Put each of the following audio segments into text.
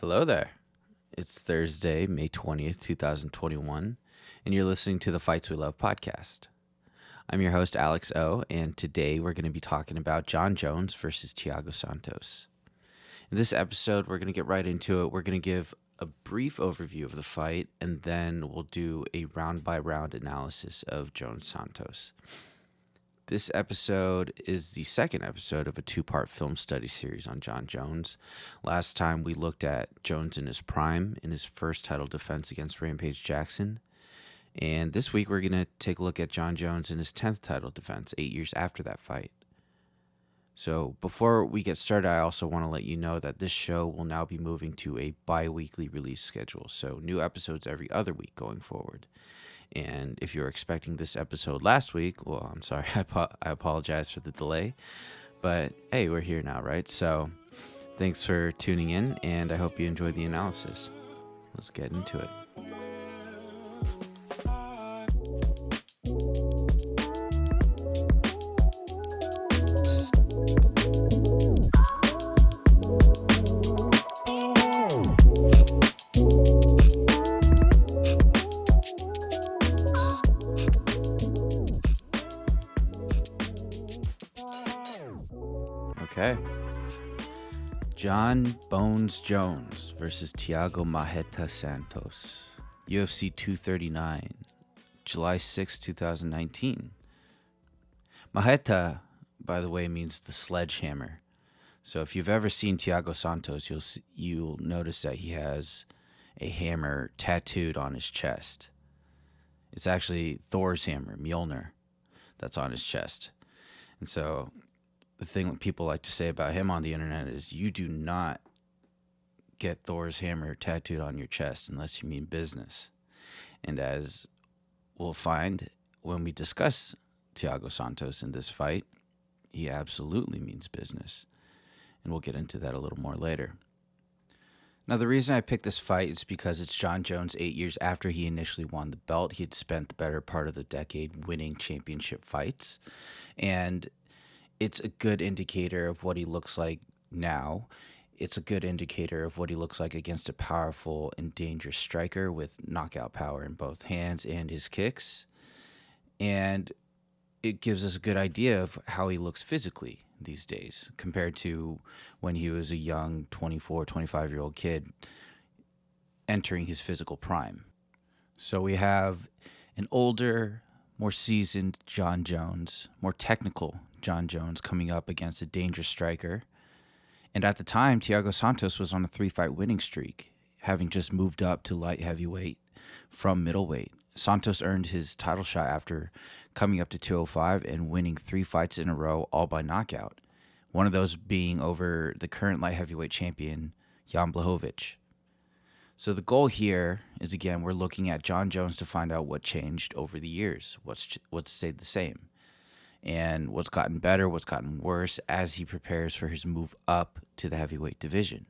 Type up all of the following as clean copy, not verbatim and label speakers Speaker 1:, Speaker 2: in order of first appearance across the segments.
Speaker 1: Hello there. It's Thursday, May 20th, 2021, and you're listening to the Fights We Love podcast. I'm your host, Alex O, and today we're going to be talking about Jon Jones versus Thiago Santos. In this episode, we're going to get right into it. We're going to give a brief overview of the fight, and then we'll do a round-by-round analysis of Jones Santos. This episode is the second episode of a two-part film study series on Jon Jones. Last time we looked at Jones in his prime in his first title defense against Rampage Jackson. And this week we're going to take a look at Jon Jones in his 10th title defense 8 years after that fight. So before we get started, I also want to let you know that this show will now be moving to a bi-weekly release schedule. So new episodes every other week going forward. And if you're expecting this episode last week, well, I'm sorry, I apologize for the delay. But hey, we're here now, right? So thanks for tuning in, and I hope you enjoy the analysis. Let's get into it. Okay. Jon Bones Jones versus Thiago Marreta Santos. UFC 239, July 6, 2019. Marreta, by the way, means the sledgehammer. So if you've ever seen Thiago Santos, you'll notice that he has a hammer tattooed on his chest. It's actually Thor's hammer, Mjolnir, that's on his chest. And so the thing people like to say about him on the internet is you do not get Thor's hammer tattooed on your chest unless you mean business. And as we'll find when we discuss Thiago Santos in this fight, he absolutely means business. And we'll get into that a little more later. Now, the reason I picked this fight is because it's Jon Jones 8 years after he initially won the belt. He had spent the better part of the decade winning championship fights. And it's a good indicator of what he looks like now. It's a good indicator of what he looks like against a powerful and dangerous striker with knockout power in both hands and his kicks. And it gives us a good idea of how he looks physically these days compared to when he was a young 24, 25-year-old kid entering his physical prime. So we have an older, more seasoned Jon Jones, more technical Jon Jones coming up against a dangerous striker. And at the time, Thiago Santos was on a 3-fight winning streak, having just moved up to light heavyweight from middleweight. Santos earned his title shot after coming up to 205 and winning 3 fights in a row, all by knockout. One of those being over the current light heavyweight champion, Jan Blachowicz. So the goal here is, again, we're looking at Jon Jones to find out what changed over the years, what's stayed the same, and what's gotten better, what's gotten worse as he prepares for his move up to the heavyweight division.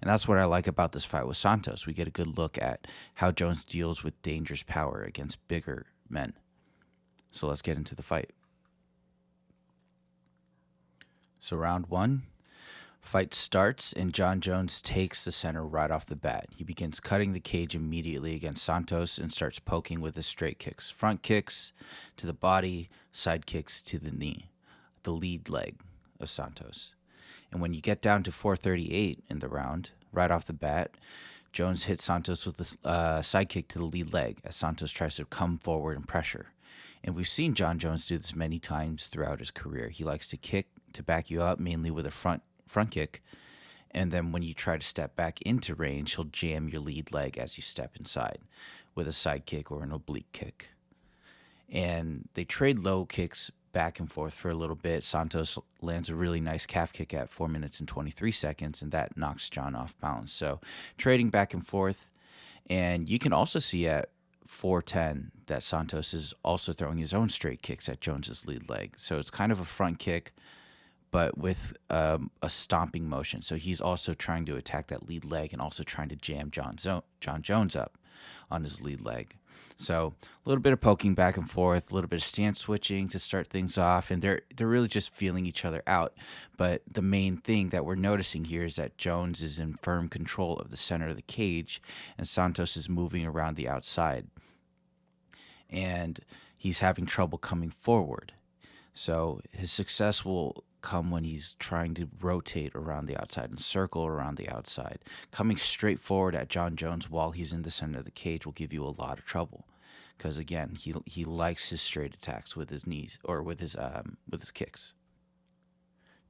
Speaker 1: And that's what I like about this fight with Santos. We get a good look at how Jones deals with dangerous power against bigger men. So let's get into the fight. So round 1. Fight starts, and Jon Jones takes the center right off the bat. He begins cutting the cage immediately against Santos and starts poking with his straight kicks. Front kicks to the body, side kicks to the knee, the lead leg of Santos. And when you get down to 4:38 in the round, right off the bat, Jones hits Santos with a side kick to the lead leg as Santos tries to come forward and pressure. And we've seen Jon Jones do this many times throughout his career. He likes to kick to back you up, mainly with a front kick, and then when you try to step back into range, he'll jam your lead leg as you step inside with a side kick or an oblique kick. And they trade low kicks back and forth for a little bit. Santos lands a really nice calf kick at 4 minutes and 23 seconds, and that knocks Jon off balance. So trading back and forth, and you can also see at 4:10 that Santos is also throwing his own straight kicks at Jones's lead leg. So it's kind of a front kick, but with a stomping motion. So he's also trying to attack that lead leg and also trying to jam Jon Jones up on his lead leg. So a little bit of poking back and forth, a little bit of stance switching to start things off, and they're really just feeling each other out. But the main thing that we're noticing here is that Jones is in firm control of the center of the cage, and Santos is moving around the outside. And he's having trouble coming forward. So his success will come when he's trying to rotate around the outside and circle around the outside. Coming straight forward at Jon Jones while he's in the center of the cage will give you a lot of trouble, because again, he likes his straight attacks with his knees or with his kicks.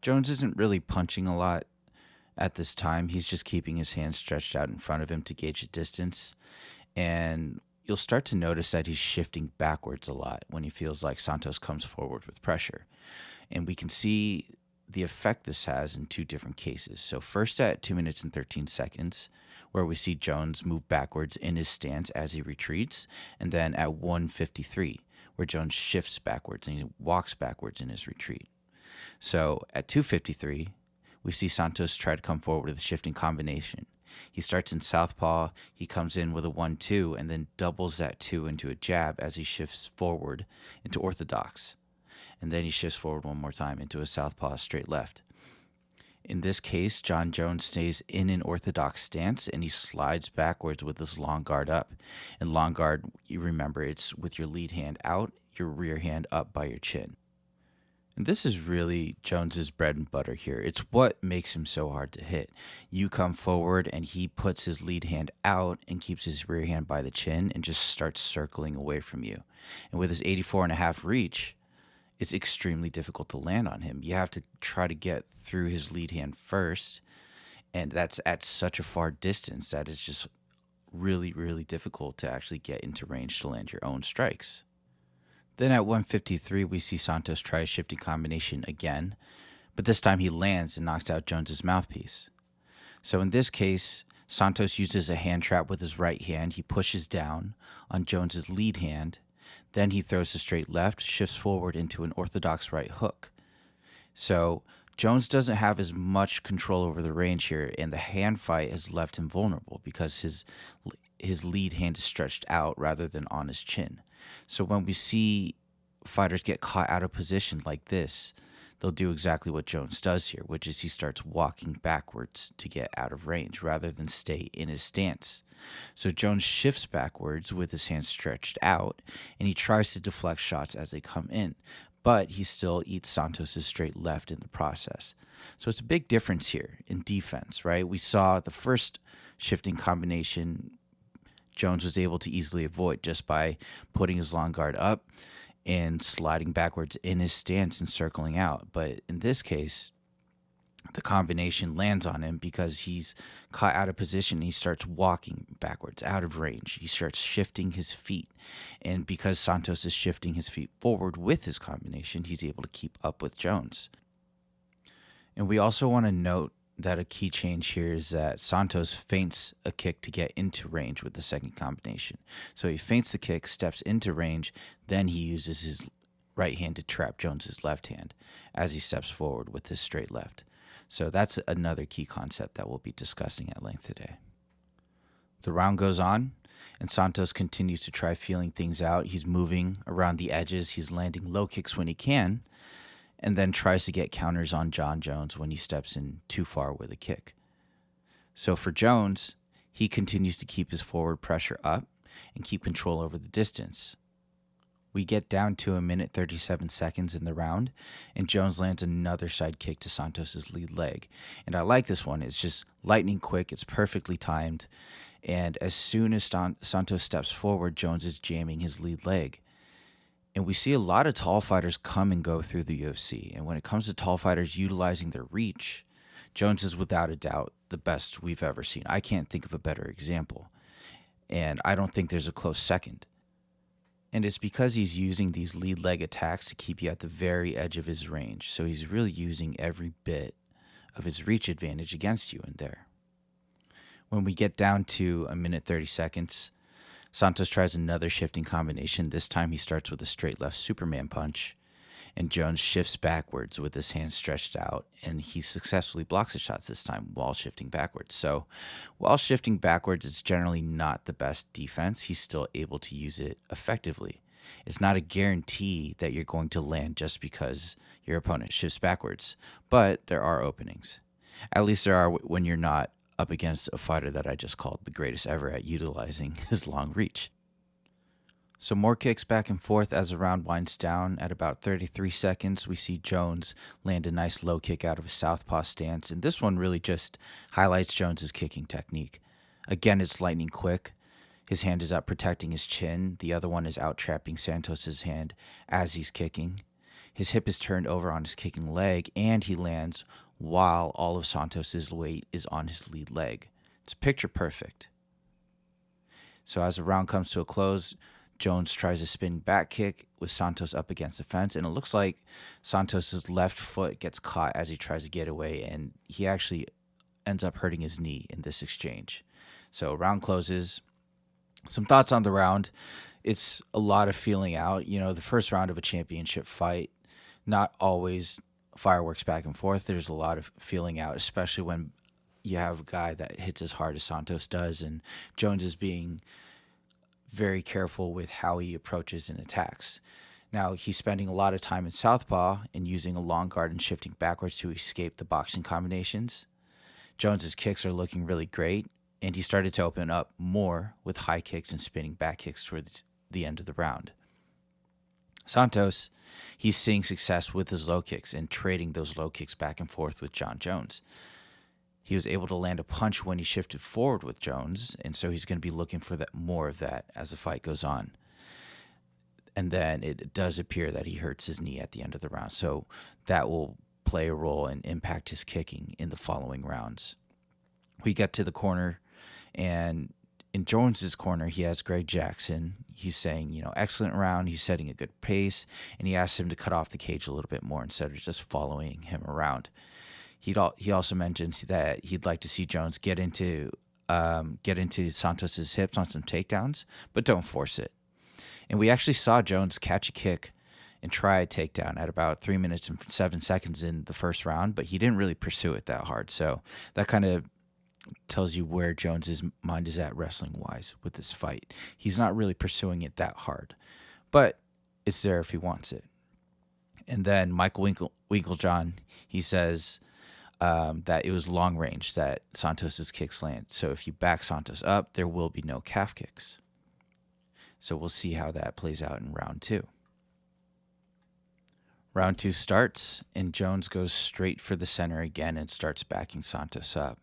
Speaker 1: Jones isn't really punching a lot at this time. He's just keeping his hands stretched out in front of him to gauge the distance, and you'll start to notice that he's shifting backwards a lot when he feels like Santos comes forward with pressure. And we can see the effect this has in two different cases. So first at 2 minutes and 13 seconds, where we see Jones move backwards in his stance as he retreats, and then at 1:53, where Jones shifts backwards and he walks backwards in his retreat. So at 2:53, we see Santos try to come forward with a shifting combination. He starts in southpaw, he comes in with a 1-2, and then doubles that 2 into a jab as he shifts forward into orthodox. And then he shifts forward one more time into a southpaw straight left. In this case, Jon Jones stays in an orthodox stance, and he slides backwards with his long guard up. And long guard, you remember, it's with your lead hand out, your rear hand up by your chin. And this is really Jones's bread and butter here. It's what makes him so hard to hit. You come forward and he puts his lead hand out and keeps his rear hand by the chin and just starts circling away from you. And with his 84.5 reach, it's extremely difficult to land on him. You have to try to get through his lead hand first, and that's at such a far distance that it's just really, really difficult to actually get into range to land your own strikes. Then at 1:53, we see Santos try a shifting combination again, but this time he lands and knocks out Jones's mouthpiece. So in this case, Santos uses a hand trap with his right hand. He pushes down on Jones's lead hand. Then he throws a straight left, shifts forward into an orthodox right hook. So Jones doesn't have as much control over the range here, and the hand fight has left him vulnerable because his lead hand is stretched out rather than on his chin. So when we see fighters get caught out of position like this, they'll do exactly what Jones does here, which is he starts walking backwards to get out of range rather than stay in his stance. So Jones shifts backwards with his hands stretched out, and he tries to deflect shots as they come in, but he still eats Santos's straight left in the process. So it's a big difference here in defense, right? We saw the first shifting combination Jones was able to easily avoid just by putting his long guard up and sliding backwards in his stance and circling out. But in this case, the combination lands on him because he's caught out of position. He starts walking backwards out of range. He starts shifting his feet. And because Santos is shifting his feet forward with his combination, he's able to keep up with Jones. And we also want to note that a key change here is that Santos feints a kick to get into range with the second combination. So he feints the kick, steps into range, then he uses his right hand to trap Jones's left hand as he steps forward with his straight left. So that's another key concept that we'll be discussing at length today. The round goes on, and Santos continues to try feeling things out. He's moving around the edges. He's landing low kicks when he can, and then tries to get counters on Jon Jones when he steps in too far with a kick. So for Jones, he continues to keep his forward pressure up and keep control over the distance. We get down to 1 minute 37 seconds in the round, and Jones lands another side kick to Santos's lead leg. And I like this one. It's just lightning quick. It's perfectly timed. And as soon as Santos steps forward, Jones is jamming his lead leg. And we see a lot of tall fighters come and go through the UFC. And when it comes to tall fighters utilizing their reach, Jones is without a doubt the best we've ever seen. I can't think of a better example. And I don't think there's a close second. And it's because he's using these lead leg attacks to keep you at the very edge of his range. So he's really using every bit of his reach advantage against you in there. When we get down to 1 minute 30 seconds, Santos tries another shifting combination. This time he starts with a straight left Superman punch. and Jones shifts backwards with his hands stretched out, and he successfully blocks the shots this time while shifting backwards. So while shifting backwards, it's generally not the best defense. He's still able to use it effectively. It's not a guarantee that you're going to land just because your opponent shifts backwards, but there are openings. At least there are when you're not up against a fighter that I just called the greatest ever at utilizing his long reach. So more kicks back and forth as the round winds down. At about 33 seconds, we see Jones land a nice low kick out of a southpaw stance, and this one really just highlights Jones's kicking technique. Again, it's lightning quick. His hand is up protecting his chin. The other one is out trapping Santos's hand as he's kicking. His hip is turned over on his kicking leg, and he lands while all of Santos's weight is on his lead leg. It's picture perfect. So as the round comes to a close, Jones tries a spinning back kick with Santos up against the fence, and it looks like Santos's left foot gets caught as he tries to get away, and he actually ends up hurting his knee in this exchange. So round closes. Some thoughts on the round. It's a lot of feeling out. You know, the first round of a championship fight, not always fireworks back and forth. There's a lot of feeling out, especially when you have a guy that hits as hard as Santos does, and Jones is being very careful with how he approaches and attacks. Now, he's spending a lot of time in southpaw and using a long guard and shifting backwards to escape the boxing combinations. Jones's kicks are looking really great, and he started to open up more with high kicks and spinning back kicks towards the end of the round. Santos, he's seeing success with his low kicks and trading those low kicks back and forth with Jon Jones. He was able to land a punch when he shifted forward with Jones, and so he's going to be looking for more of that as the fight goes on. And then it does appear that he hurts his knee at the end of the round, so that will play a role and impact his kicking in the following rounds. We get to the corner, and in Jones's corner, he has Greg Jackson. He's saying, excellent round. He's setting a good pace, and he asks him to cut off the cage a little bit more instead of just following him around. He also mentions that he'd like to see Jones get into Santos's hips on some takedowns, but don't force it. And we actually saw Jones catch a kick and try a takedown at about 3 minutes and 7 seconds in the first round, but he didn't really pursue it that hard. So that kind of tells you where Jones's mind is at wrestling-wise with this fight. He's not really pursuing it that hard, but it's there if he wants it. And then Michael Winklejohn, he says that it was long range that Santos's kicks land. So if you back Santos up, there will be no calf kicks. So we'll see how that plays out in round 2. Round 2 starts, and Jones goes straight for the center again and starts backing Santos up.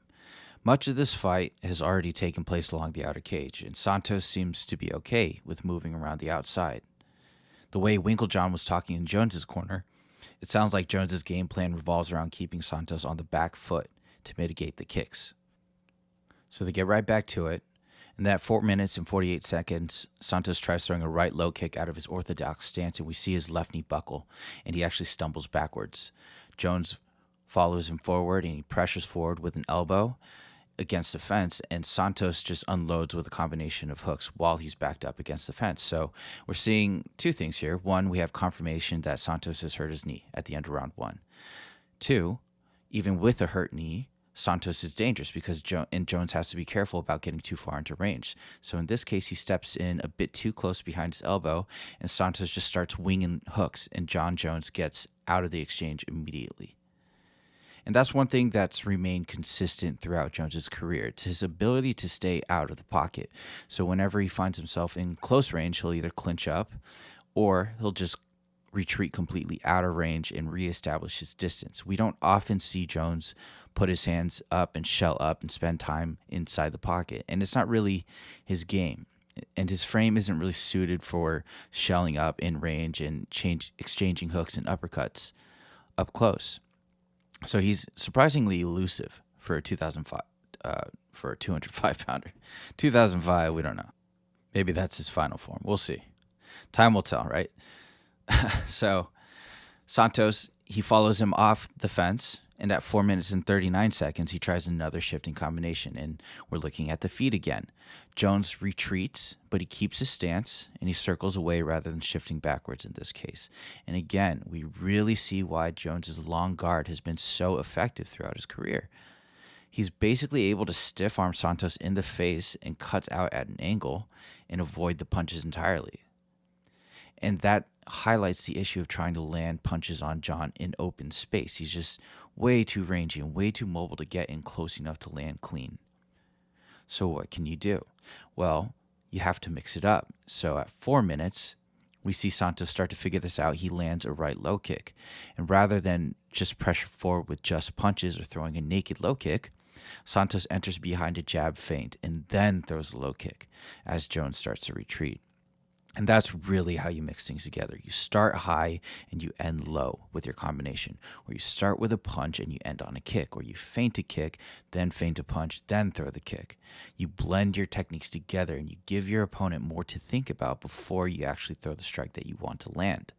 Speaker 1: Much of this fight has already taken place along the outer cage, and Santos seems to be okay with moving around the outside. The way Winklejohn was talking in Jones's corner, it sounds like Jones's game plan revolves around keeping Santos on the back foot to mitigate the kicks. So they get right back to it. In that 4 minutes and 48 seconds, Santos tries throwing a right low kick out of his orthodox stance, and we see his left knee buckle, and he actually stumbles backwards. Jones follows him forward, and he pressures forward with an elbow against the fence, and Santos just unloads with a combination of hooks while he's backed up against the fence. So we're seeing two things here. One, we have confirmation that Santos has hurt his knee at the end of round 1. 2, even with a hurt knee, Santos is dangerous because Jones has to be careful about getting too far into range. So in this case, he steps in a bit too close behind his elbow, and Santos just starts winging hooks, and Jon Jones gets out of the exchange immediately. And that's one thing that's remained consistent throughout Jones's career. It's his ability to stay out of the pocket. So whenever he finds himself in close range, he'll either clinch up or he'll just retreat completely out of range and reestablish his distance. We don't often see Jones put his hands up and shell up and spend time inside the pocket. And it's not really his game. And his frame isn't really suited for shelling up in range and exchanging hooks and uppercuts up close. So he's surprisingly elusive for a 2005, for a 205-pounder. 2005, we don't know. Maybe that's his final form. We'll see. Time will tell, right? So Santos, he follows him off the fence, And at 4 minutes and 39 seconds, he tries another shifting combination, and we're looking at the feet again. Jones retreats, but he keeps his stance, and he circles away rather than shifting backwards in this case. And again, we really see why Jones's long guard has been so effective throughout his career. He's basically able to stiff arm Santos in the face and cuts out at an angle and avoid the punches entirely. And that highlights the issue of trying to land punches on Jon in open space. He's just way too rangy and way too mobile to get in close enough to land clean. So what can you do? Well, you have to mix it up. So at 4 minutes, we see Santos start to figure this out. He lands a right low kick. And rather than just pressure forward with just punches or throwing a naked low kick, Santos enters behind a jab feint and then throws a low kick as Jones starts to retreat. And that's really how you mix things together. You start high and you end low with your combination. Or you start with a punch and you end on a kick. Or you feint a kick, then feint a punch, then throw the kick. You blend your techniques together and you give your opponent more to think about before you actually throw the strike that you want to land.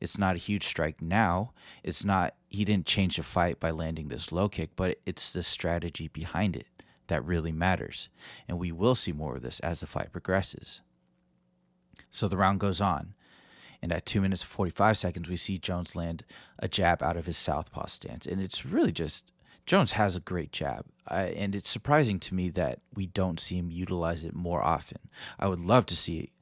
Speaker 1: It's not a huge strike now. It's not, he didn't change the fight by landing this low kick, but it's the strategy behind it that really matters. And we will see more of this as the fight progresses. So the round goes on, and at 2 minutes and 45 seconds, we see Jones land a jab out of his southpaw stance. And it's really just, Jones has a great jab, and it's surprising to me that we don't see him utilize it more often. I would love to see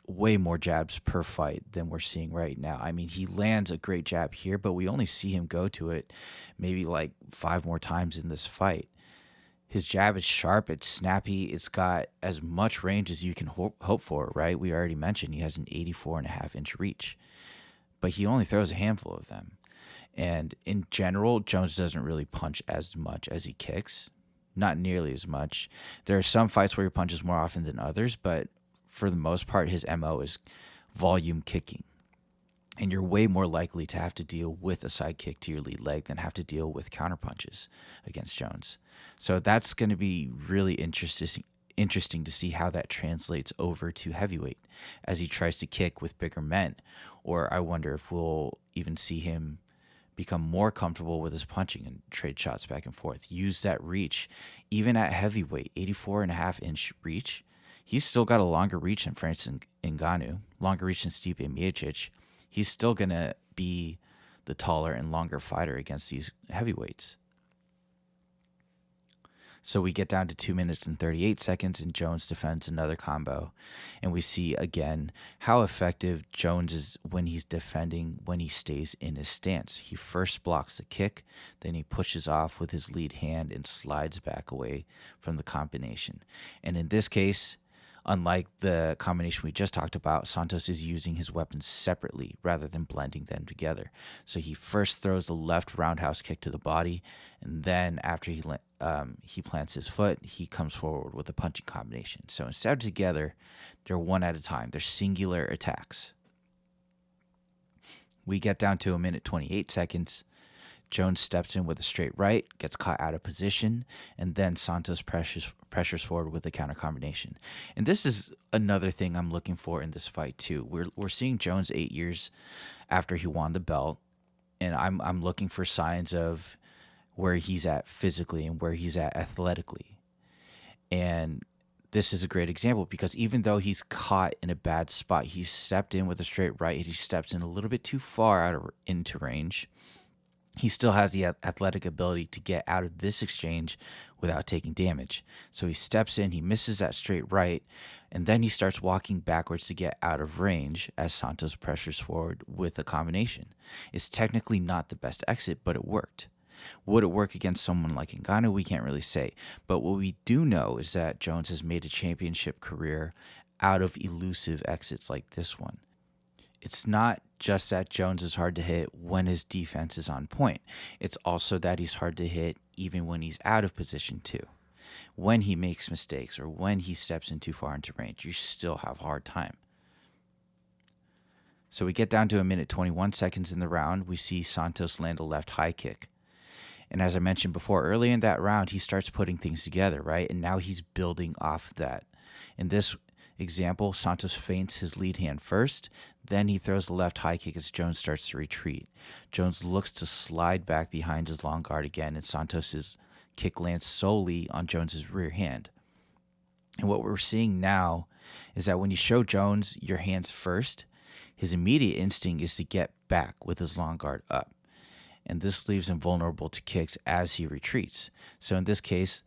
Speaker 1: way more jabs per fight than we're seeing right now. I mean, he lands a great jab here, but we only see him go to it maybe like 5 more times in this fight. His jab is sharp, it's snappy, it's got as much range as you can hope for, right? We already mentioned he has an 84.5-inch reach, but he only throws a handful of them. And in general, Jones doesn't really punch as much as he kicks, not nearly as much. There are some fights where he punches more often than others, but for the most part, his MO is volume kicking. And you're way more likely to have to deal with a side kick to your lead leg than have to deal with counterpunches against Jones. So that's going to be really interesting to see how that translates over to heavyweight as he tries to kick with bigger men. Or I wonder if we'll even see him become more comfortable with his punching and trade shots back and forth. Use that reach. Even at heavyweight, 84.5-inch reach, he's still got a longer reach than Francis Ngannou, longer reach than Stipe Miocic. He's still going to be the taller and longer fighter against these heavyweights. So we get down to 2 minutes and 38 seconds, and Jones defends another combo. And we see, again, how effective Jones is when he's defending, when he stays in his stance. He first blocks the kick, then he pushes off with his lead hand and slides back away from the combination. And in this case, unlike the combination we just talked about, Santos is using his weapons separately rather than blending them together. So he first throws the left roundhouse kick to the body, and then after he plants his foot, he comes forward with a punching combination. So instead of together, they're one at a time. They're singular attacks. We get down to 1 minute 28 seconds. Jones steps in with a straight right, gets caught out of position, and then Santos pressures forward with a counter combination. And this is another thing I'm looking for in this fight too. We're seeing Jones 8 years after he won the belt, and I'm looking for signs of where he's at physically and where he's at athletically. And this is a great example because even though he's caught in a bad spot, he stepped in with a straight right, and he steps in a little bit too far into range. He still has the athletic ability to get out of this exchange without taking damage. So he steps in, he misses that straight right, and then he starts walking backwards to get out of range as Santos pressures forward with a combination. It's technically not the best exit, but it worked. Would it work against someone like Ngannou? We can't really say. But what we do know is that Jones has made a championship career out of elusive exits like this one. It's not just that Jones is hard to hit when his defense is on point. It's also that he's hard to hit even when he's out of position too. When he makes mistakes or when he steps in too far into range, you still have a hard time. So we get down to 1 minute 21 seconds in the round. We see Santos land a left high kick. And as I mentioned before, early in that round, he starts putting things together, right? And now he's building off of that. In Example, Santos feints his lead hand first, then he throws the left high kick as Jones starts to retreat. Jones looks to slide back behind his long guard again, and Santos's kick lands solely on Jones's rear hand. And what we're seeing now is that when you show Jones your hands first, his immediate instinct is to get back with his long guard up. And this leaves him vulnerable to kicks as he retreats. So in this case,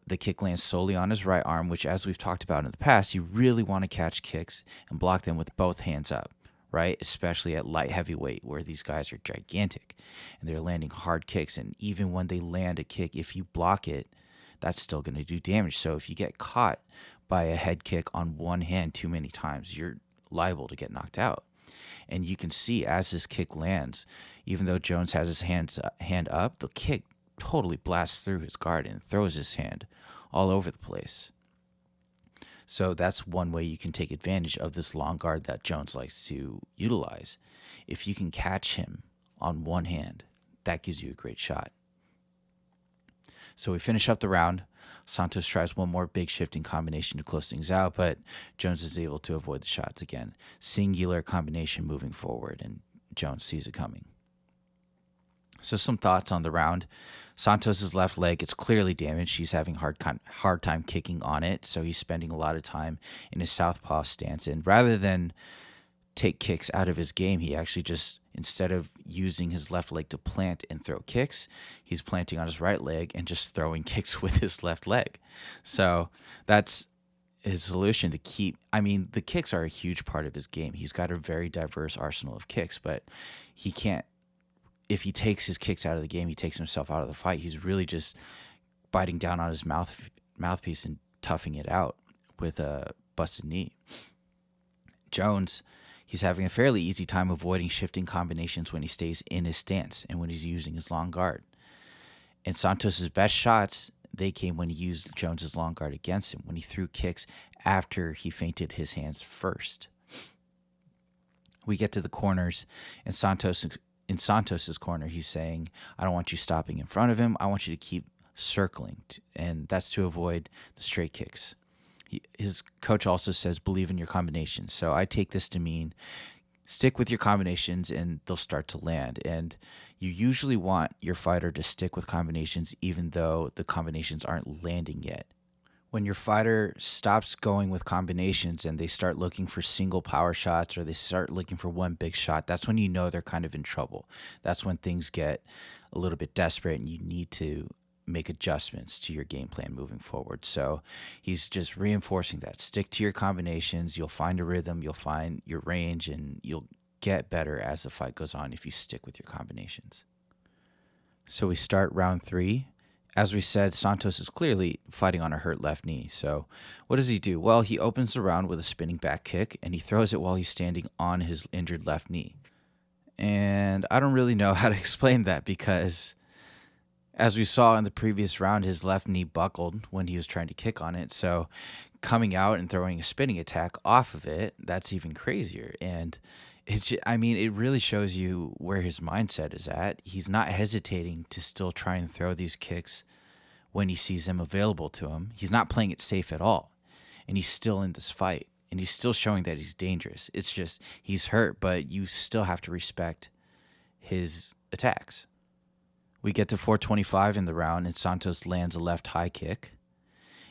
Speaker 1: the kick lands solely on his right arm, which, as we've talked about in the past, you really want to catch kicks and block them with both hands up, right? Especially at light heavyweight, where these guys are gigantic and they're landing hard kicks. And even when they land a kick, if you block it, that's still going to do damage. So if you get caught by a head kick on one hand too many times, you're liable to get knocked out. And you can see as his kick lands, even though Jones has his hand up, the kick totally blasts through his guard and throws his hand all over the place. So that's one way you can take advantage of this long guard that Jones likes to utilize. If you can catch him on one hand, that gives you a great shot. So we finish up the round. Santos tries one more big shifting combination to close things out, but Jones is able to avoid the shots again. Singular combination moving forward, and Jones sees it coming. So some thoughts on the round. Santos' left leg is clearly damaged. He's having hard time kicking on it, so he's spending a lot of time in his southpaw stance. And rather than take kicks out of his game, he actually just, instead of using his left leg to plant and throw kicks, he's planting on his right leg and just throwing kicks with his left leg. So that's his solution to keep, the kicks are a huge part of his game. He's got a very diverse arsenal of kicks, but he can't, if he takes his kicks out of the game, he takes himself out of the fight. He's really just biting down on his mouthpiece and toughing it out with a busted knee. Jones, he's having a fairly easy time avoiding shifting combinations when he stays in his stance and when he's using his long guard. And Santos' best shots, they came when he used Jones's long guard against him, when he threw kicks after he feinted his hands first. We get to the corners, and in Santos's corner, he's saying, I don't want you stopping in front of him. I want you to keep circling, and that's to avoid the straight kicks. His coach also says, believe in your combinations. So I take this to mean stick with your combinations and they'll start to land. And you usually want your fighter to stick with combinations even though the combinations aren't landing yet. When your fighter stops going with combinations and they start looking for single power shots or they start looking for one big shot, that's when you know they're kind of in trouble. That's when things get a little bit desperate and you need to make adjustments to your game plan moving forward. So he's just reinforcing that. Stick to your combinations. You'll find a rhythm. You'll find your range, and you'll get better as the fight goes on if you stick with your combinations. So we start round 3. As we said, Santos is clearly fighting on a hurt left knee. So what does he do? Well, he opens the round with a spinning back kick, and he throws it while he's standing on his injured left knee. And I don't really know how to explain that because, as we saw in the previous round, his left knee buckled when he was trying to kick on it. So coming out and throwing a spinning attack off of it, that's even crazier. And it really shows you where his mindset is at. He's not hesitating to still try and throw these kicks when he sees them available to him. He's not playing it safe at all. And he's still in this fight. And he's still showing that he's dangerous. It's just he's hurt, but you still have to respect his attacks. We get to 4:25 in the round, and Santos lands a left high kick.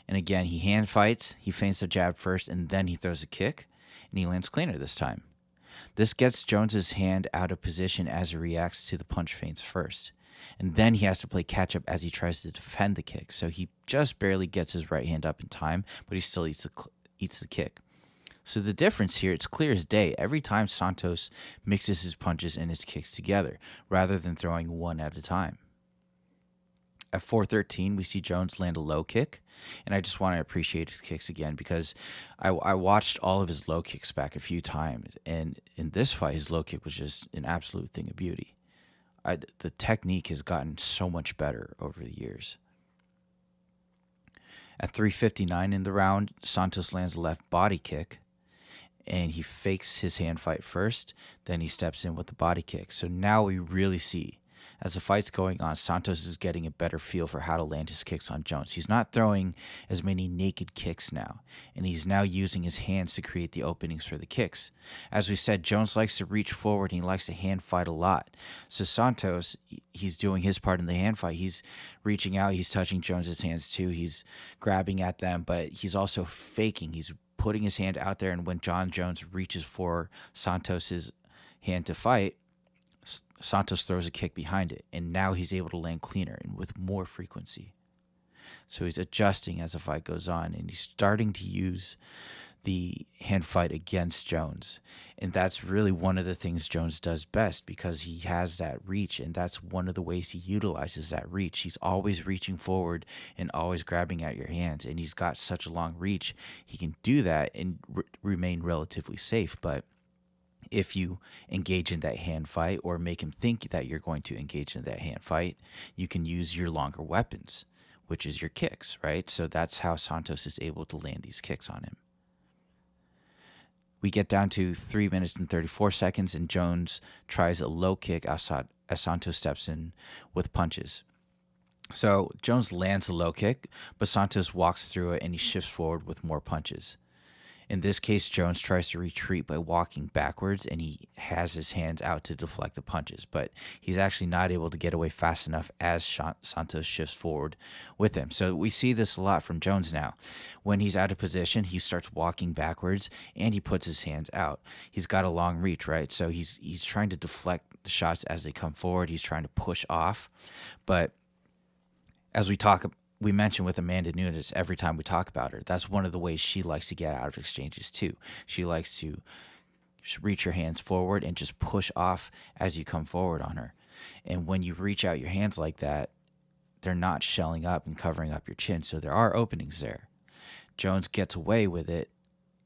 Speaker 1: And again, he hand fights. He feints the jab first, and then he throws a kick, and he lands cleaner this time. This gets Jones's hand out of position as he reacts to the punch feints first. And then he has to play catch-up as he tries to defend the kick. So he just barely gets his right hand up in time, but he still eats the kick. So the difference here, it's clear as day. Every time Santos mixes his punches and his kicks together, rather than throwing one at a time. At 4:13, we see Jones land a low kick, and I just want to appreciate his kicks again because I watched all of his low kicks back a few times, and in this fight, his low kick was just an absolute thing of beauty. The technique has gotten so much better over the years. At 3:59 in the round, Santos lands a left body kick, and he fakes his hand fight first, then he steps in with the body kick. So now we really see As the fight's going on, Santos is getting a better feel for how to land his kicks on Jones. He's not throwing as many naked kicks now, and he's now using his hands to create the openings for the kicks. As we said, Jones likes to reach forward and he likes to hand fight a lot. So Santos, he's doing his part in the hand fight. He's reaching out, he's touching Jones's hands too, he's grabbing at them, but he's also faking. He's putting his hand out there, and when Jon Jones reaches for Santos's hand to fight, Santos throws a kick behind it, and now he's able to land cleaner and with more frequency. So he's adjusting as the fight goes on, and he's starting to use the hand fight against Jones. And that's really one of the things Jones does best, because he has that reach, and that's one of the ways he utilizes that reach. He's always reaching forward and always grabbing at your hands, and he's got such a long reach. He can do that and remain relatively safe. But if you engage in that hand fight or make him think that you're going to engage in that hand fight, you can use your longer weapons, which is your kicks, right? So that's how Santos is able to land these kicks on him. We get down to 3 minutes and 34 seconds, and Jones tries a low kick as Santos steps in with punches. So Jones lands a low kick, but Santos walks through it and he shifts forward with more punches. In this case, Jones tries to retreat by walking backwards, and he has his hands out to deflect the punches, but he's actually not able to get away fast enough as Santos shifts forward with him. So we see this a lot from Jones now. When he's out of position, he starts walking backwards, and he puts his hands out. He's got a long reach, right? So he's trying to deflect the shots as they come forward. He's trying to push off, but as we mentioned with Amanda Nunes every time we talk about her, that's one of the ways she likes to get out of exchanges too. She likes to reach your hands forward and just push off as you come forward on her. And when you reach out your hands like that, they're not shelling up and covering up your chin, so there are openings there. Jones gets away with it,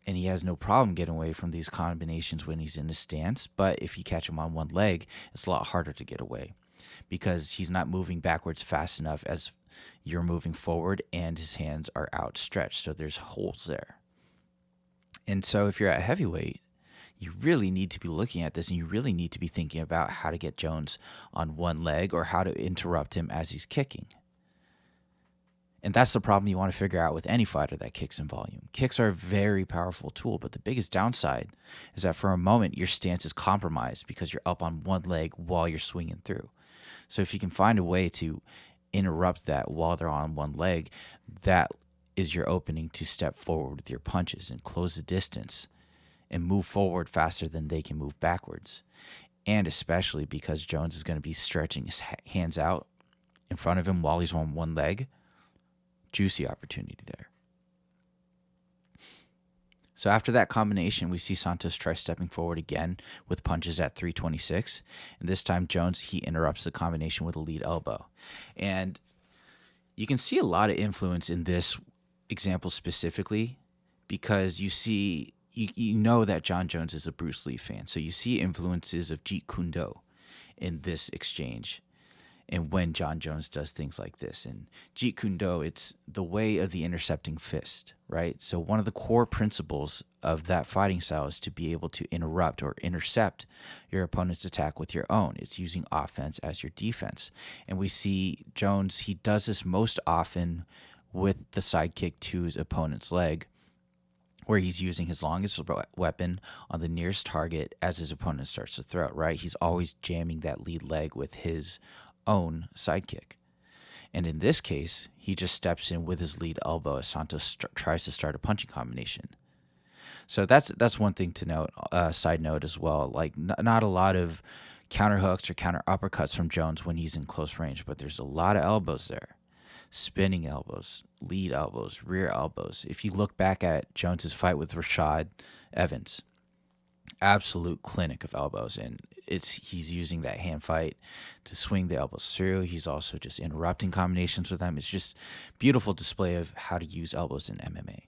Speaker 1: and he has no problem getting away from these combinations when he's in a stance, but if you catch him on one leg, it's a lot harder to get away because he's not moving backwards fast enough as you're moving forward, and his hands are outstretched, so there's holes there. And so if you're at heavyweight, you really need to be looking at this, and you really need to be thinking about how to get Jones on one leg or how to interrupt him as he's kicking. And that's the problem you want to figure out with any fighter that kicks in volume. Kicks are a very powerful tool, but the biggest downside is that for a moment your stance is compromised because you're up on one leg while you're swinging through. So if you can find a way to interrupt that while they're on one leg, that is your opening to step forward with your punches and close the distance and move forward faster than they can move backwards. And especially because Jones is going to be stretching his hands out in front of him while he's on one leg, juicy opportunity there. So after that combination, we see Santos try stepping forward again with punches at 326. And this time, Jones, he interrupts the combination with a lead elbow. And you can see a lot of influence in this example specifically because you know that Jon Jones is a Bruce Lee fan. So you see influences of Jeet Kune Do in this exchange. And when Jon Jones does things like this. And Jeet Kune Do, it's the way of the intercepting fist, right? So one of the core principles of that fighting style is to be able to interrupt or intercept your opponent's attack with your own. It's using offense as your defense. And we see Jones, he does this most often with the side kick to his opponent's leg, where he's using his longest weapon on the nearest target as his opponent starts to throw, right? He's always jamming that lead leg with his own sidekick. And in this case, he just steps in with his lead elbow as Santos tries to start a punching combination. So that's one thing to note, side note as well. Like not a lot of counter hooks or counter uppercuts from Jones when he's in close range, but there's a lot of elbows there. Spinning elbows, lead elbows, rear elbows. If you look back at Jones's fight with Rashad Evans, absolute clinic of elbows, and he's using that hand fight to swing the elbows through. He's also just interrupting combinations with them. It's just beautiful display of how to use elbows in MMA.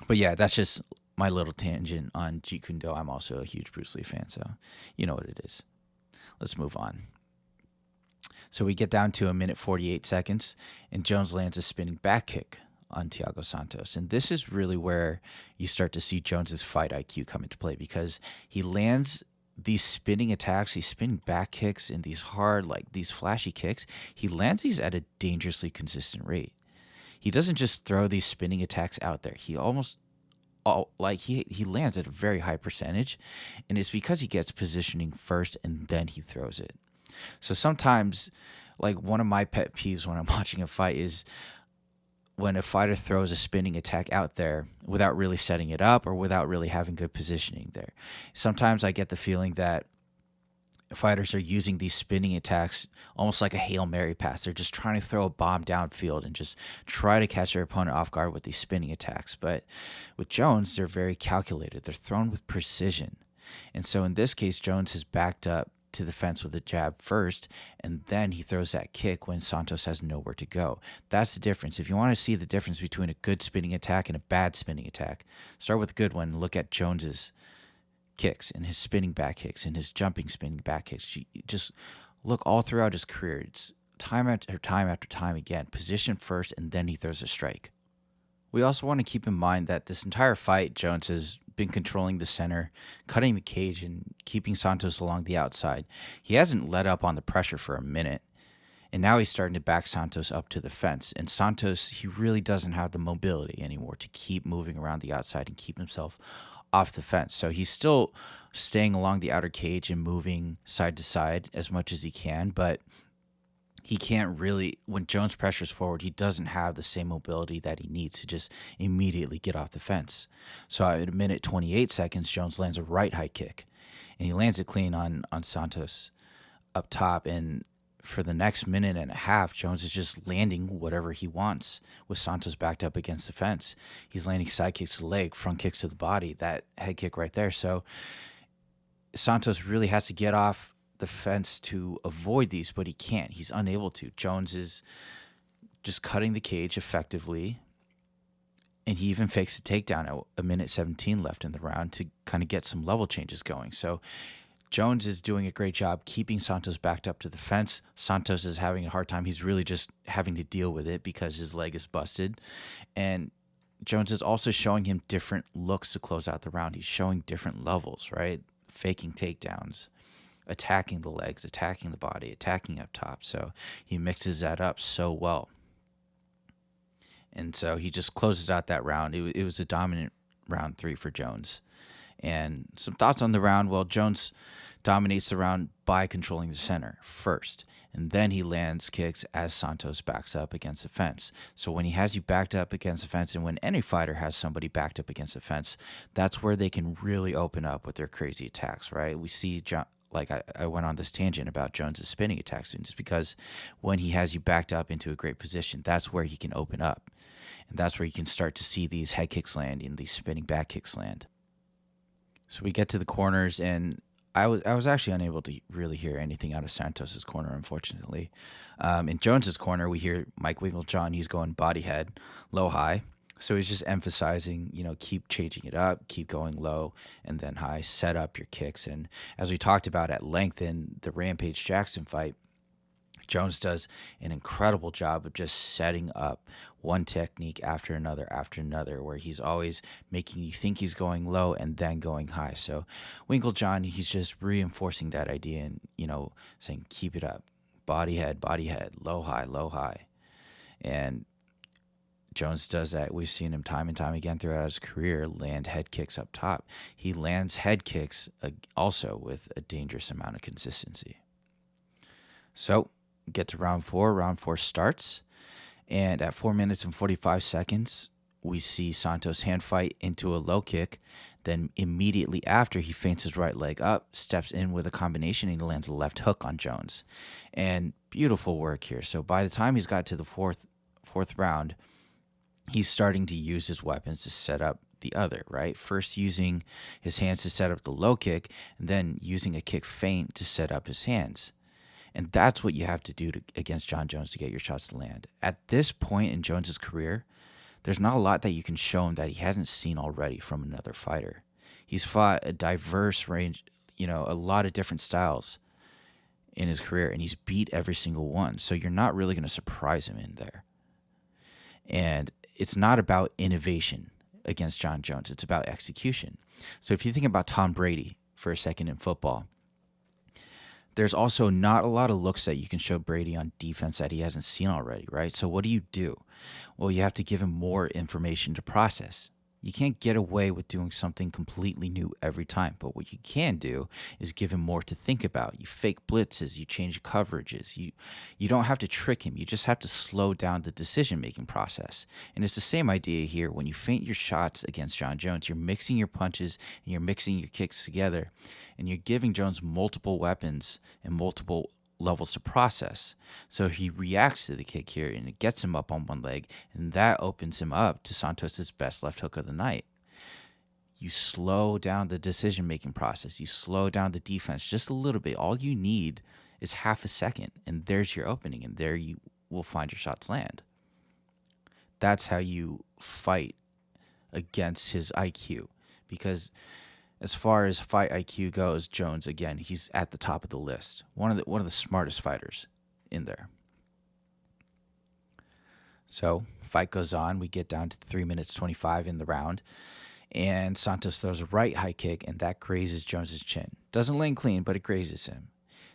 Speaker 1: But yeah, that's just my little tangent on Jeet Kune Do. I'm also a huge Bruce Lee fan, so you know what it is. Let's move on. So we get down to 1:48 seconds, and Jones lands a spinning back kick on Thiago Santos. And this is really where you start to see Jones's fight IQ come into play, because he lands these spinning attacks, these spinning back kicks, and these hard, like these flashy kicks, he lands these at a dangerously consistent rate. He doesn't just throw these spinning attacks out there. He almost he lands at a very high percentage, and it's because he gets positioning first and then he throws it. So sometimes, like, one of my pet peeves when I'm watching a fight is when a fighter throws a spinning attack out there without really setting it up or without really having good positioning there. Sometimes I get the feeling that fighters are using these spinning attacks almost like a Hail Mary pass. They're just trying to throw a bomb downfield and just try to catch their opponent off guard with these spinning attacks. But with Jones, they're very calculated. They're thrown with precision. And so in this case, Jones has backed up to the fence with a jab first, and then he throws that kick when Santos has nowhere to go. That's the difference. If you want to see the difference between a good spinning attack and a bad spinning attack, start with a good one and look at Jones's kicks and his spinning back kicks and his jumping spinning back kicks. You just look all throughout his career. It's time after time after time again. Position first, and then he throws a strike. We also want to keep in mind that this entire fight, Jones has been controlling the center, cutting the cage, and keeping Santos along the outside. He hasn't let up on the pressure for a minute, and now he's starting to back Santos up to the fence. And Santos, he really doesn't have the mobility anymore to keep moving around the outside and keep himself off the fence. So he's still staying along the outer cage and moving side to side as much as he can, but he can't really, when Jones pressures forward, he doesn't have the same mobility that he needs to just immediately get off the fence. So at a minute 28 seconds, Jones lands a right high kick, and he lands it clean on Santos up top. And for the next minute and a half, Jones is just landing whatever he wants with Santos backed up against the fence. He's landing side kicks to the leg, front kicks to the body, that head kick right there. So Santos really has to get off the fence to avoid these, but he can't. He's unable to. Jones is just cutting the cage effectively, and he even fakes a takedown at a minute 17 left in the round to kind of get some level changes going. So Jones is doing a great job keeping Santos backed up to the fence. Santos is having a hard time. He's really just having to deal with it because his leg is busted. And Jones is also showing him different looks to close out the round. He's showing different levels, right? Faking takedowns, attacking the legs, attacking the body, attacking up top. So he mixes that up so well. And so he just closes out that round. It was a dominant round 3 for Jones. And some thoughts on the round. Well, Jones dominates the round by controlling the center first, and then he lands kicks as Santos backs up against the fence. So when he has you backed up against the fence, and when any fighter has somebody backed up against the fence, that's where they can really open up with their crazy attacks, right? We see I went on this tangent about Jones's spinning attacks, and just because when he has you backed up into a great position, that's where he can open up. And that's where you can start to see these head kicks land and these spinning back kicks land. So we get to the corners, and I was actually unable to really hear anything out of Santos's corner, unfortunately. In Jones's corner, we hear Mike Winklejohn. He's going body head, low high. So he's just emphasizing, keep changing it up, keep going low and then high, set up your kicks. And as we talked about at length in the Rampage Jackson fight, Jones does an incredible job of just setting up one technique after another, where he's always making you think he's going low and then going high. So Winklejohn, he's just reinforcing that idea and, saying, keep it up, body head, low high. And Jones does that. We've seen him time and time again throughout his career land head kicks up top. He lands head kicks also with a dangerous amount of consistency. So get to round 4. Round 4 starts, and at 4 minutes and 45 seconds, we see Santos hand fight into a low kick. Then immediately after, he feints his right leg up, steps in with a combination, and he lands a left hook on Jones. And beautiful work here. So by the time he's got to the fourth round, he's starting to use his weapons to set up the other, right? First using his hands to set up the low kick, and then using a kick feint to set up his hands. And that's what you have to do against Jon Jones to get your shots to land. At this point in Jones's career, there's not a lot that you can show him that he hasn't seen already from another fighter. He's fought a diverse range, a lot of different styles in his career, and he's beat every single one. So you're not really going to surprise him in there. And it's not about innovation against Jon Jones. It's about execution. So if you think about Tom Brady for a second in football. There's also not a lot of looks that you can show Brady on defense that he hasn't seen already, right? So what do? Well, you have to give him more information to process. You can't get away with doing something completely new every time, but what you can do is give him more to think about. You fake blitzes, you change coverages. You don't have to trick him. You just have to slow down the decision-making process. And it's the same idea here. When you feint your shots against Jon Jones, you're mixing your punches and you're mixing your kicks together, and you're giving Jones multiple weapons and multiple levels to process. So he reacts to the kick here, and it gets him up on one leg, and that opens him up to Santos's best left hook of the night. You slow down the decision-making process. You slow down the defense just a little bit. All you need is half a second, and there's your opening, and there you will find your shots land. That's how you fight against his IQ, because as far as fight IQ goes, Jones, again, he's at the top of the list. One of the smartest fighters in there. So fight goes on. We get down to 3 minutes 25 in the round, and Santos throws a right high kick, and that grazes Jones's chin. Doesn't land clean, but it grazes him.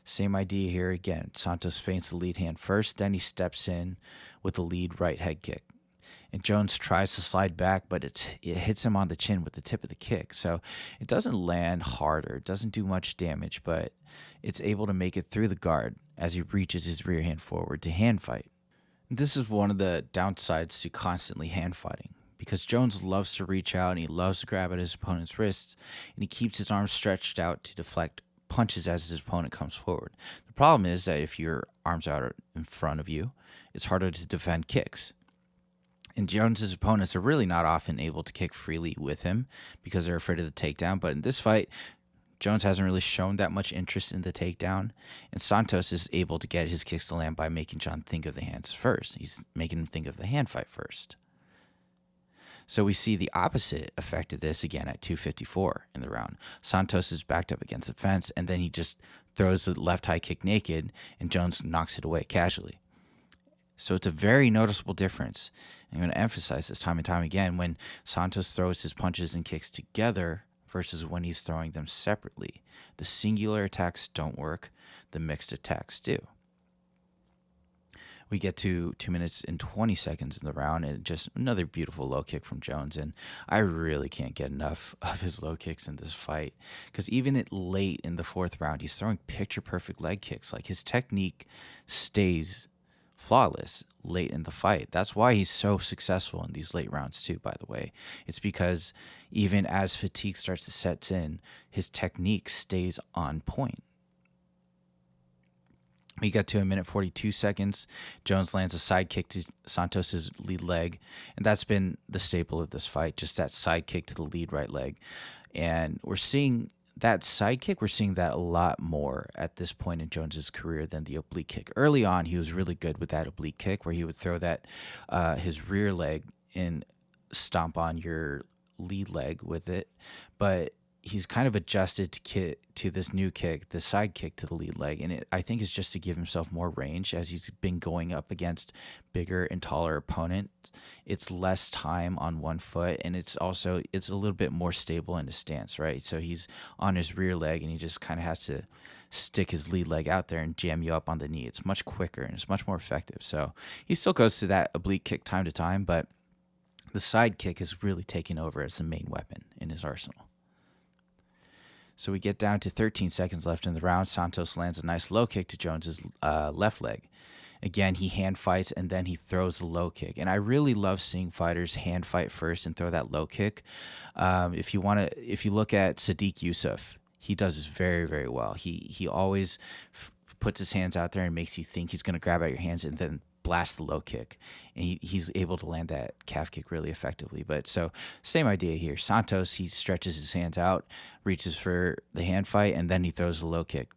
Speaker 1: Same idea here again. Santos feints the lead hand first, then he steps in with the lead right head kick. And Jones tries to slide back, but it hits him on the chin with the tip of the kick. So it doesn't land harder. It doesn't do much damage, but it's able to make it through the guard as he reaches his rear hand forward to hand fight. This is one of the downsides to constantly hand fighting, because Jones loves to reach out and he loves to grab at his opponent's wrists, and he keeps his arms stretched out to deflect punches as his opponent comes forward. The problem is that if your arms are in front of you, it's harder to defend kicks. And Jones's opponents are really not often able to kick freely with him because they're afraid of the takedown. But in this fight, Jones hasn't really shown that much interest in the takedown, and Santos is able to get his kicks to land by making Jon think of the hands first. He's making him think of the hand fight first. So we see the opposite effect of this again at 2:54 in the round. Santos is backed up against the fence, and then he just throws the left high kick naked, and Jones knocks it away casually. So it's a very noticeable difference. I'm going to emphasize this time and time again when Santos throws his punches and kicks together versus when he's throwing them separately. The singular attacks don't work. The mixed attacks do. We get to 2 minutes and 20 seconds in the round, and just another beautiful low kick from Jones. And I really can't get enough of his low kicks in this fight, because even late in the fourth round, he's throwing picture-perfect leg kicks. Like, his technique stays flawless late in the fight. That's why he's so successful in these late rounds too, by the way. It's because even as fatigue starts to set in, his technique stays on point. We get to 1 minute 42 seconds. Jones lands a side kick to Santos's lead leg, and that's been the staple of this fight, just that side kick to the lead right leg. And we're seeing that side kick, we're seeing that a lot more at this point in Jones's career than the oblique kick. Early on, he was really good with that oblique kick, where he would throw that his rear leg and stomp on your lead leg with it. But he's kind of adjusted to this new kick, the side kick to the lead leg, and I think it's just to give himself more range as he's been going up against bigger and taller opponents. It's less time on one foot, and it's a little bit more stable in his stance, right? So he's on his rear leg, and he just kind of has to stick his lead leg out there and jam you up on the knee. It's much quicker, and it's much more effective. So he still goes to that oblique kick time to time, but the side kick is really taking over as the main weapon in his arsenal. So we get down to 13 seconds left in the round. Santos lands a nice low kick to Jones's left leg. Again, he hand fights, and then he throws the low kick. And I really love seeing fighters hand fight first and throw that low kick. If you look at Sadiq Yusuf, he does this very, very well. He always puts his hands out there and makes you think he's going to grab at your hands and then blast the low kick, and he's able to land that calf kick really effectively. But so same idea here. Santos, he stretches his hands out, reaches for the hand fight, and then he throws the low kick,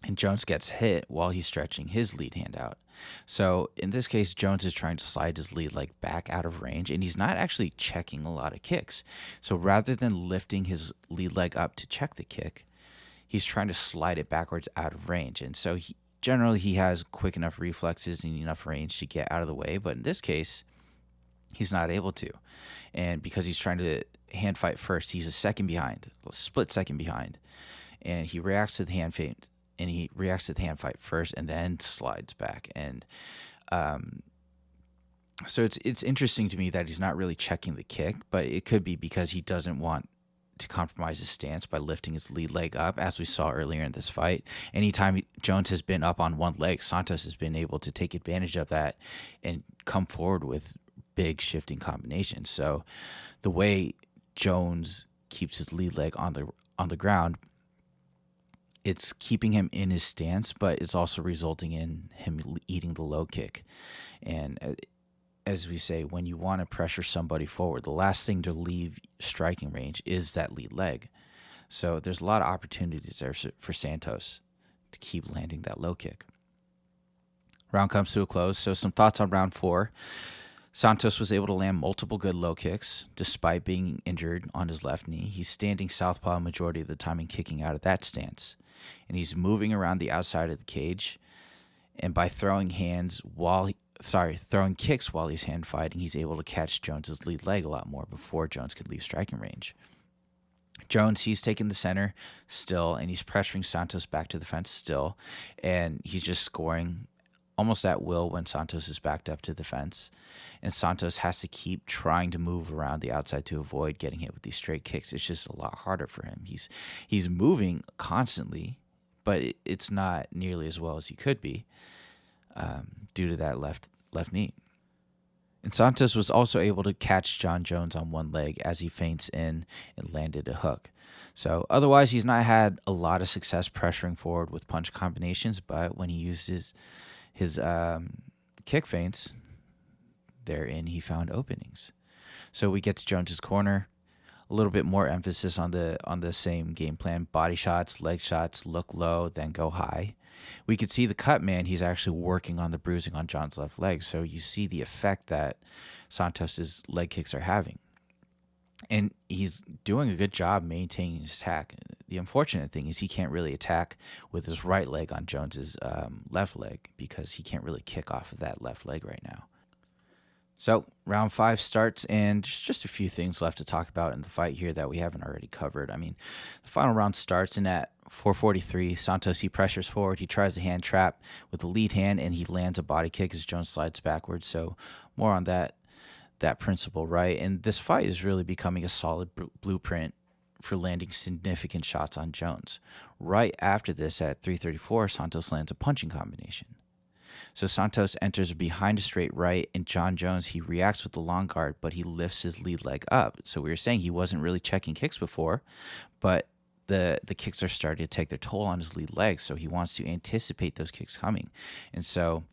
Speaker 1: and Jones gets hit while he's stretching his lead hand out. So in this case, Jones is trying to slide his lead leg back out of range, and he's not actually checking a lot of kicks. So rather than lifting his lead leg up to check the kick, he's trying to slide it backwards out of range. And so generally, he has quick enough reflexes and enough range to get out of the way, but in this case, he's not able to. And because he's trying to hand fight first. He's a second behind, a split second behind, and he reacts to the hand feint, and he reacts to the hand fight first, and then slides back. And so it's interesting to me that he's not really checking the kick, but it could be because he doesn't want to compromise his stance by lifting his lead leg up, as we saw earlier in this fight. Anytime Jones has been up on one leg, Santos has been able to take advantage of that and come forward with big shifting combinations. So the way Jones keeps his lead leg on the ground, it's keeping him in his stance, but it's also resulting in him eating the low kick. And as we say, when you want to pressure somebody forward, the last thing to leave striking range is that lead leg. So there's a lot of opportunities there for Santos to keep landing that low kick. Round comes to a close. So some thoughts on round 4. Santos was able to land multiple good low kicks despite being injured on his left knee. He's standing southpaw majority of the time and kicking out of that stance. And he's moving around the outside of the cage. And by throwing kicks while he's hand fighting, he's able to catch Jones's lead leg a lot more before Jones could leave striking range. Jones, he's taking the center still, and he's pressuring Santos back to the fence still, and he's just scoring almost at will when Santos is backed up to the fence. And Santos has to keep trying to move around the outside to avoid getting hit with these straight kicks. It's just a lot harder for him. He's moving constantly, but it's not nearly as well as he could be due to that left knee. And Santos was also able to catch Jon Jones on one leg as he feints in and landed a hook. So otherwise, he's not had a lot of success pressuring forward with punch combinations, but when he uses his kick feints, therein he found openings. So we get to Jones's corner. A little bit more emphasis on the same game plan: body shots, leg shots, look low, then go high. We could see the cut man. He's actually working on the bruising on Jon's left leg, so you see the effect that Santos's leg kicks are having, and he's doing a good job maintaining his attack. The unfortunate thing is he can't really attack with his right leg on Jones's left leg because he can't really kick off of that left leg right now. So round 5 starts, and just a few things left to talk about in the fight here that we haven't already covered. I mean, the final round starts, and at 4:43, Santos, he pressures forward. He tries a hand trap with the lead hand, and he lands a body kick as Jones slides backwards. So more on that principle, right? And this fight is really becoming a solid blueprint for landing significant shots on Jones. Right after this, at 3:34, Santos lands a punching combination. So Santos enters behind a straight right, and Jon Jones, he reacts with the long guard, but he lifts his lead leg up. So we were saying he wasn't really checking kicks before, but the kicks are starting to take their toll on his lead leg, so he wants to anticipate those kicks coming. And so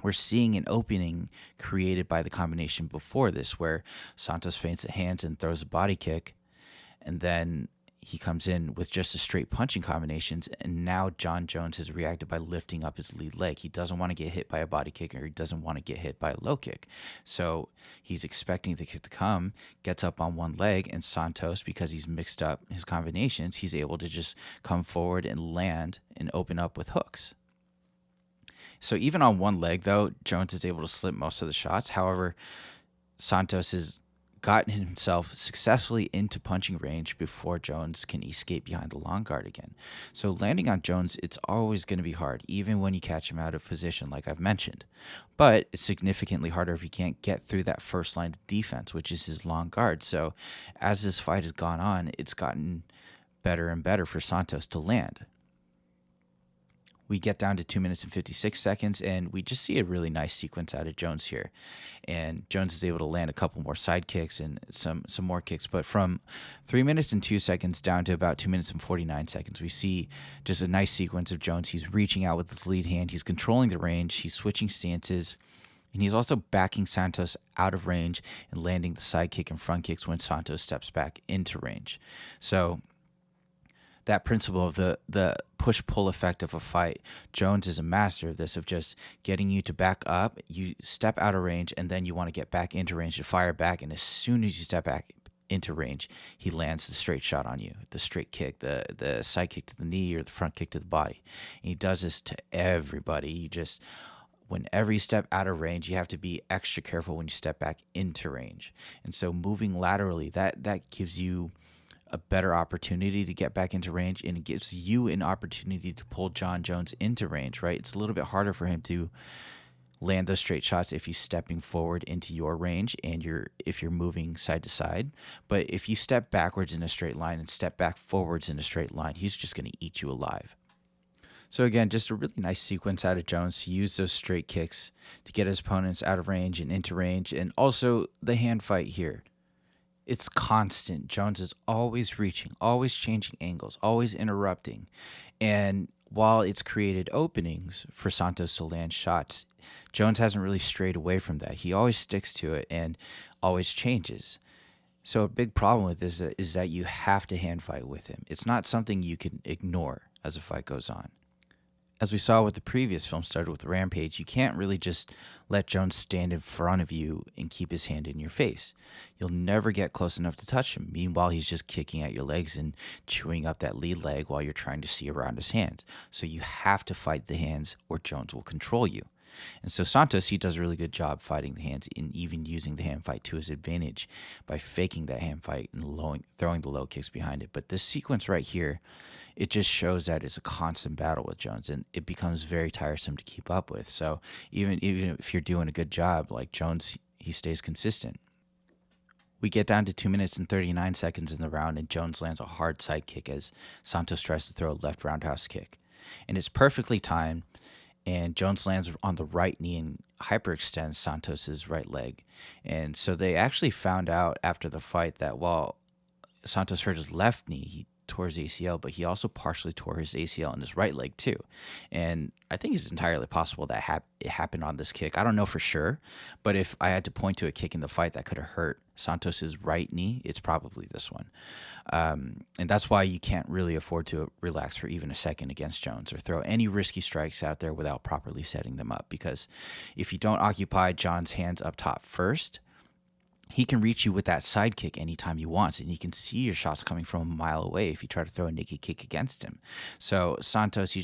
Speaker 1: we're seeing an opening created by the combination before this, where Santos feints the hands and throws a body kick, and then he comes in with just a straight punching combinations, and now Jon Jones has reacted by lifting up his lead leg. He doesn't want to get hit by a body kick, or he doesn't want to get hit by a low kick. So he's expecting the kick to come, gets up on one leg, and Santos, because he's mixed up his combinations, he's able to just come forward and land and open up with hooks. So even on one leg, though, Jones is able to slip most of the shots. However, Santos has gotten himself successfully into punching range before Jones can escape behind the long guard again. So landing on Jones, it's always going to be hard, even when you catch him out of position, like I've mentioned. But it's significantly harder if he can't get through that first line of defense, which is his long guard. So as this fight has gone on, it's gotten better and better for Santos to land. We get down to 2 minutes and 56 seconds, and we just see a really nice sequence out of Jones here. And Jones is able to land a couple more side kicks and some more kicks. But from 3 minutes and 2 seconds down to about 2 minutes and 49 seconds, we see just a nice sequence of Jones. He's reaching out with his lead hand. He's controlling the range. He's switching stances. And he's also backing Santos out of range and landing the side kick and front kicks when Santos steps back into range. So that principle of the push-pull effect of a fight, Jones is a master of this, of just getting you to back up, you step out of range, and then you want to get back into range to fire back, and as soon as you step back into range, he lands the straight shot on you, the straight kick, the side kick to the knee or the front kick to the body. And he does this to everybody. whenever you step out of range, you have to be extra careful when you step back into range. And so moving laterally, that gives you a better opportunity to get back into range, and it gives you an opportunity to pull Jon Jones into range, right? It's a little bit harder for him to land those straight shots if he's stepping forward into your range and if you're moving side to side. But if you step backwards in a straight line and step back forwards in a straight line, he's just going to eat you alive. So again, just a really nice sequence out of Jones to use those straight kicks to get his opponents out of range and into range. And also the hand fight here. It's constant. Jones is always reaching, always changing angles, always interrupting. And while it's created openings for Santos to land shots, Jones hasn't really strayed away from that. He always sticks to it and always changes. So a big problem with this is that you have to hand fight with him. It's not something you can ignore as a fight goes on. As we saw with the previous film started with Rampage, you can't really just let Jones stand in front of you and keep his hand in your face. You'll never get close enough to touch him. Meanwhile, he's just kicking at your legs and chewing up that lead leg while you're trying to see around his hands. So you have to fight the hands or Jones will control you. And so Santos, he does a really good job fighting the hands and even using the hand fight to his advantage by faking that hand fight and throwing the low kicks behind it. But this sequence right here, it just shows that it's a constant battle with Jones, and it becomes very tiresome to keep up with. So even if you're doing a good job, like Jones, he stays consistent. We get down to 2 minutes and 39 seconds in the round, and Jones lands a hard side kick as Santos tries to throw a left roundhouse kick. And it's perfectly timed, and Jones lands on the right knee and hyperextends Santos's right leg. And so they actually found out after the fight that while Santos hurt his left knee, he tore his ACL, but he also partially tore his ACL in his right leg too. And I think it's entirely possible that it happened on this kick. I don't know for sure, but if I had to point to a kick in the fight that could have hurt Santos's right knee, it's probably this one. And that's why you can't really afford to relax for even a second against Jones or throw any risky strikes out there without properly setting them up. Because if you don't occupy Jon's hands up top first, he can reach you with that side kick anytime he wants, and you can see your shots coming from a mile away if you try to throw a naked kick against him. So Santos, he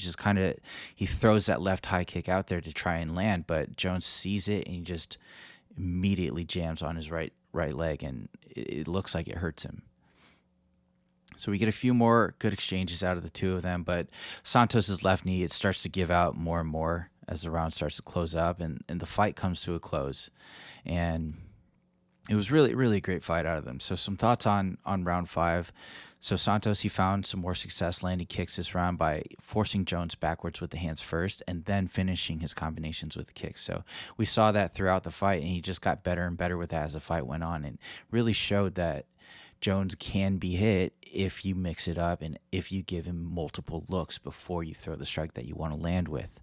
Speaker 1: throws that left high kick out there to try and land, but Jones sees it and he just immediately jams on his right leg, and it looks like it hurts him. So we get a few more good exchanges out of the two of them, but Santos's left knee, it starts to give out more and more as the round starts to close up, and the fight comes to a close. And it was really, really a great fight out of them. So some thoughts on round 5. So Santos, he found some more success landing kicks this round by forcing Jones backwards with the hands first and then finishing his combinations with the kicks. So we saw that throughout the fight, and he just got better and better with that as the fight went on, and really showed that Jones can be hit if you mix it up and if you give him multiple looks before you throw the strike that you want to land with.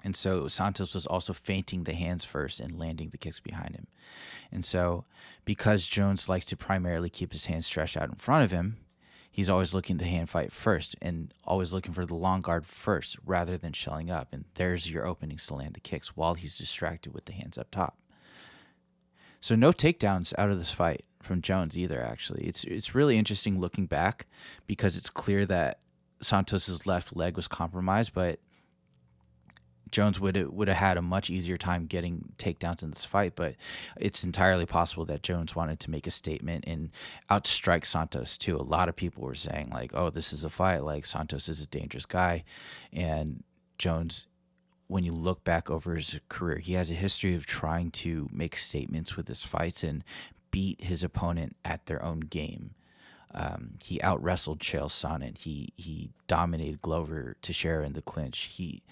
Speaker 1: And so Santos was also feinting the hands first and landing the kicks behind him. And so because Jones likes to primarily keep his hands stretched out in front of him, he's always looking to hand fight first and always looking for the long guard first rather than shelling up. And there's your openings to land the kicks while he's distracted with the hands up top. So no takedowns out of this fight from Jones either, actually. It's really interesting looking back because it's clear that Santos's left leg was compromised, but Jones would have had a much easier time getting takedowns in this fight, but it's entirely possible that Jones wanted to make a statement and outstrike Santos too. A lot of people were saying like, oh, this is a fight, like Santos is a dangerous guy. And Jones, when you look back over his career, he has a history of trying to make statements with his fights and beat his opponent at their own game. He out-wrestled Chael Sonnen. He dominated Glover Teixeira in the clinch. He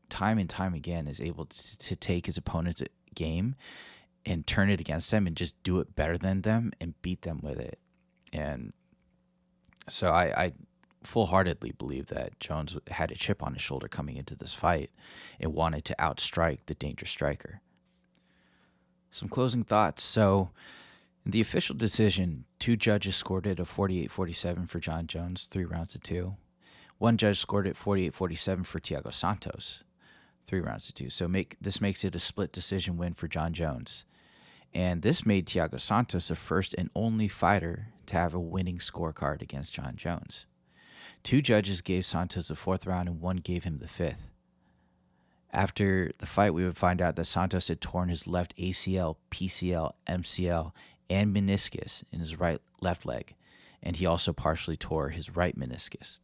Speaker 1: time and time again is able to take his opponent's game and turn it against them and just do it better than them and beat them with it. And so I full-heartedly believe that Jones had a chip on his shoulder coming into this fight and wanted to outstrike the dangerous striker. Some closing thoughts. So in the official decision, 2 judges scored it a 48-47 for Jon Jones, 3 rounds to 2. 1 judge scored it 48-47 for Thiago Santos, 3 rounds to 2. So this makes it a split decision win for Jon Jones. And this made Thiago Santos the first and only fighter to have a winning scorecard against Jon Jones. 2 judges gave Santos the 4th round and 1 gave him the 5th. After the fight, we would find out that Santos had torn his left ACL, PCL, MCL, and meniscus in his left leg, and he also partially tore his right meniscus.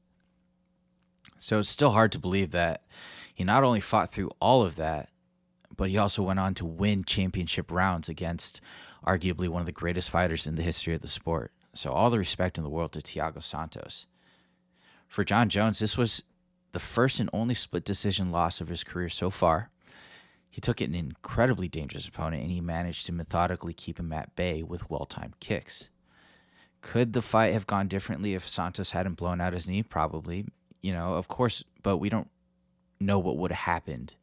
Speaker 1: So it's still hard to believe that he not only fought through all of that, but he also went on to win championship rounds against arguably one of the greatest fighters in the history of the sport. So all the respect in the world to Thiago Santos. For Jon Jones, this was the first and only split decision loss of his career so far. He took an incredibly dangerous opponent, and he managed to methodically keep him at bay with well-timed kicks. Could the fight have gone differently if Santos hadn't blown out his knee? Probably, of course, but we don't know what would have happened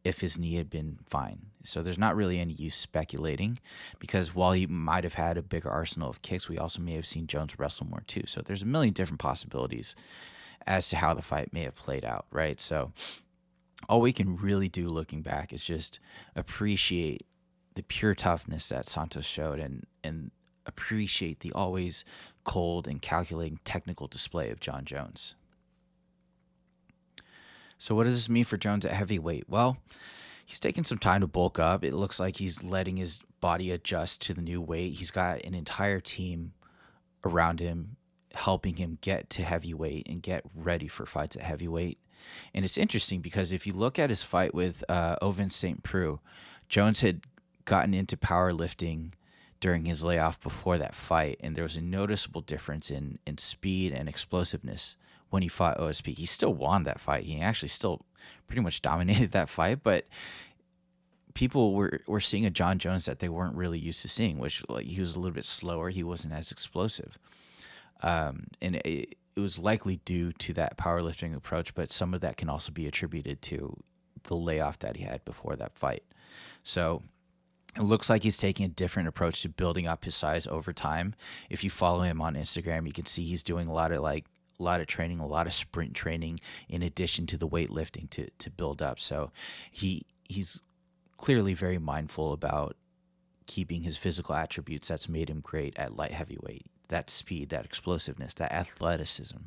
Speaker 1: if his knee had been fine. So there's not really any use speculating, because while he might have had a bigger arsenal of kicks, we also may have seen Jones wrestle more too. So there's a million different possibilities as to how the fight may have played out, right? So all we can really do looking back is just appreciate the pure toughness that Santos showed and appreciate the always cold and calculating technical display of Jon Jones. So what does this mean for Jones at heavyweight? Well, he's taking some time to bulk up. It looks like he's letting his body adjust to the new weight. He's got an entire team around him helping him get to heavyweight and get ready for fights at heavyweight. And it's interesting because if you look at his fight with Ovince St. Preux, Jones had gotten into powerlifting during his layoff before that fight, and there was a noticeable difference in speed and explosiveness when he fought OSP. He still won that fight. He actually still pretty much dominated that fight, but people were seeing a Jon Jones that they weren't really used to seeing, which, like, he was a little bit slower. He wasn't as explosive. And it was likely due to that powerlifting approach, but some of that can also be attributed to the layoff that he had before that fight. So it looks like he's taking a different approach to building up his size over time. If you follow him on Instagram, you can see he's doing a lot of training, a lot of sprint training in addition to the weightlifting to build up. So he's clearly very mindful about keeping his physical attributes that's made him great at light heavyweight. That speed, that explosiveness, that athleticism.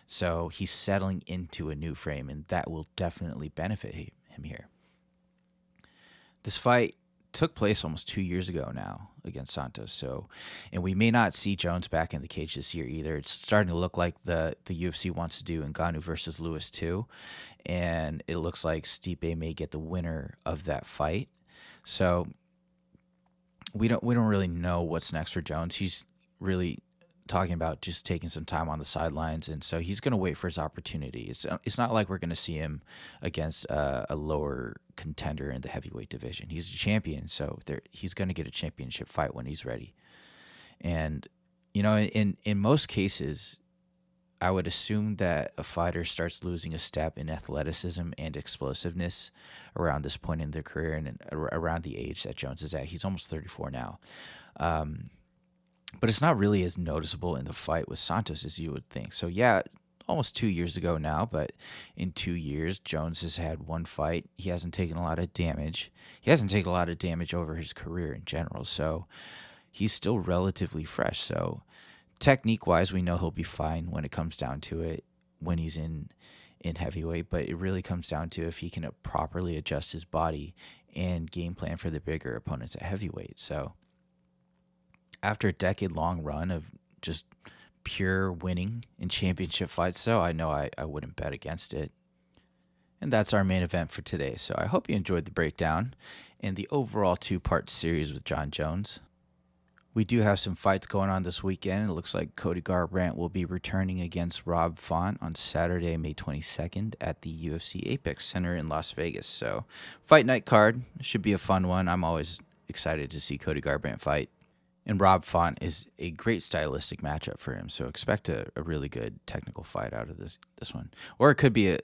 Speaker 1: So he's settling into a new frame, and that will definitely benefit him here. This fight took place almost 2 years ago now against Santos. And we may not see Jones back in the cage this year either. It's starting to look like the UFC wants to do Ngannou versus Lewis too. And it looks like Stipe may get the winner of that fight. So we don't really know what's next for Jones. He's really talking about just taking some time on the sidelines, and so he's going to wait for his opportunity. It's not like we're going to see him against a lower contender in the heavyweight division. He's a champion, so he's going to get a championship fight when he's ready. And in most cases, I would assume that a fighter starts losing a step in athleticism and explosiveness around this point in their career and around the age that Jones is at. He's almost 34 now. But it's not really as noticeable in the fight with Santos as you would think. So yeah, almost 2 years ago now, but in 2 years, Jones has had one fight. He hasn't taken a lot of damage. He hasn't taken a lot of damage over his career in general. So he's still relatively fresh. So technique-wise, we know he'll be fine when it comes down to it when he's in heavyweight. But it really comes down to if he can properly adjust his body and game plan for the bigger opponents at heavyweight. So after a decade-long run of just pure winning in championship fights, so I know I wouldn't bet against it. And that's our main event for today. So I hope you enjoyed the breakdown and the overall two-part series with Jon Jones. We do have some fights going on this weekend. It looks like Cody Garbrandt will be returning against Rob Font on Saturday, May 22nd at the UFC Apex Center in Las Vegas. So fight night card should be a fun one. I'm always excited to see Cody Garbrandt fight. And Rob Font is a great stylistic matchup for him, so expect a really good technical fight out of this one. Or it could be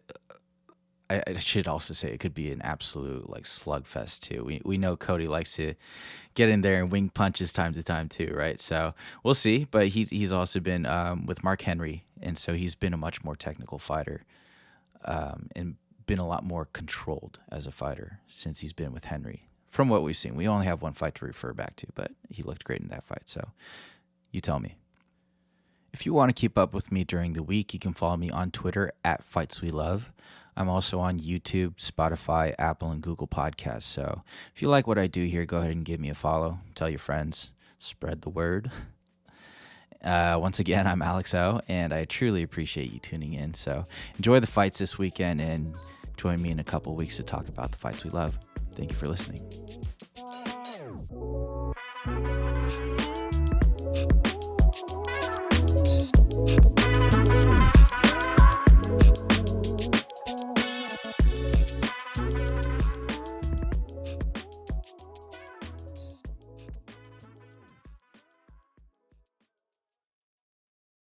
Speaker 1: I should also say it could be an absolute slugfest too. We know Cody likes to get in there and wing punches time to time too, right? So we'll see. But he's also been with Mark Henry, and so he's been a much more technical fighter, and been a lot more controlled as a fighter since he's been with Henry. From what we've seen, we only have one fight to refer back to, but he looked great in that fight, so you tell me. If you want to keep up with me during the week, you can follow me on Twitter at FightsWeLove. I'm also on YouTube, Spotify, Apple, and Google Podcasts. So if you like what I do here, go ahead and give me a follow. Tell your friends. Spread the word. Once again, I'm Alex O, and I truly appreciate you tuning in. So enjoy the fights this weekend, and join me in a couple weeks to talk about the fights we love. Thank you for listening.